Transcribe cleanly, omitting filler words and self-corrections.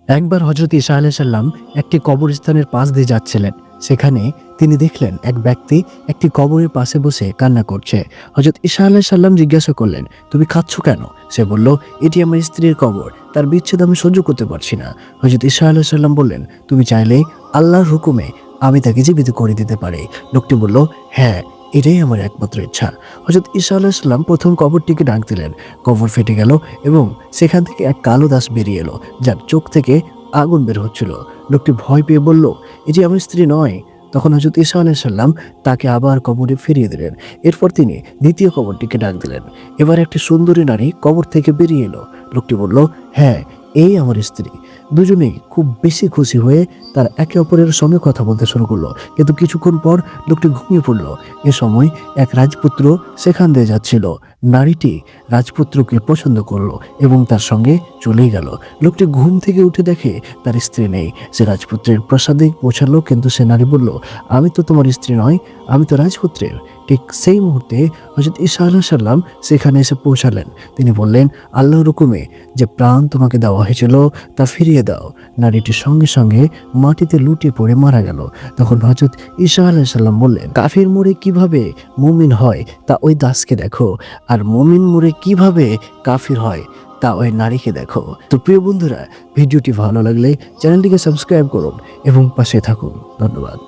একবার হযরত ঈসা আলাইহিস সালাম একটি কবরস্থানের পাশ দিয়ে যাচ্ছিলেন। সেখানে তিনি দেখলেন এক ব্যক্তি একটি কবরের পাশে বসে কান্না করছে। হযরত ঈসা আলাইহিস সালাম জিজ্ঞাসা করলেন, তুমি কাঁদছো কেন? সে বলল, এটি আমার স্ত্রীর কবর, তার বিচ্ছেদ আমি সহ্য করতে পারছি না। হযরত ঈসা আলাইহিস সালাম বললেন, তুমি চাইলে আল্লাহর হুকুমে আমি তাকে জীবিত করে দিতে পারি। লোকটি বলল, হ্যাঁ, এটাই আমার একমাত্র ইচ্ছা। হযরত ঈসা আলাইহিস সালাম প্রথম কবরটিকে ডাক দিলেন। কবর ফেটে গেল এবং সেখান থেকে এক কালো দাস বেরিয়ে এলো, যার চোখ থেকে আগুন বের হচ্ছিল। লোকটি ভয় পেয়ে বলল, এটি আমার স্ত্রী নয়। তখন হযরত ঈসা আলাইহিস সালাম তাকে আবার কবরে ফিরিয়ে দিলেন। এরপর তিনি দ্বিতীয় কবরটিকে ডাক দিলেন। এবার একটি সুন্দরী নারী কবর থেকে বেরিয়ে এলো। লোকটি বলল, হ্যাঁ, এই আমার স্ত্রী। দুজনেই খুব বেশি খুশি হয়ে তার একে অপরের সঙ্গে কথা বলতে শুরু করলো। কিন্তু কিছুক্ষণ পর লোকটি ঘুমিয়ে পড়ল। এ সময় এক রাজপুত্র সেখান দিয়ে যাচ্ছিল। নারীটি রাজপুত্রকে পছন্দ করলো এবং তার সঙ্গে চলেই গেল। লোকটি ঘুম থেকে উঠে দেখে তার স্ত্রী নেই। সে রাজপুত্রের প্রাসাদে পৌঁছালো, কিন্তু সে নারী বলল, আমি তো তোমার স্ত্রী নয়, আমি তো রাজপুত্রের। ঠিক সেই মুহূর্তে হযরত ঈসা আলাইহিস সালাম সেখানে এসে পৌঁছালেন। তিনি বললেন, আল্লাহর হুকুমে যে প্রাণ তোমাকে দেওয়া হয়েছিল তা ফিরিয়ে দাও। নারীটি সঙ্গে সঙ্গে মাটিতে লুটিয়ে পড়ে মারা গেল। তখন হযরত ঈসা আলাইহিস সালাম বললেন, কাফির মরে কিভাবে মুমিন হয় তা ওই দাসকে দেখো, আর মুমিন মরে কিভাবে কাফির হয় তা ওই নারীকে দেখো। তো প্রিয় বন্ধুরা, ভিডিওটি ভালো লাগলে চ্যানেলটিকে সাবস্ক্রাইব করুন এবং পাশে থাকুন। ধন্যবাদ।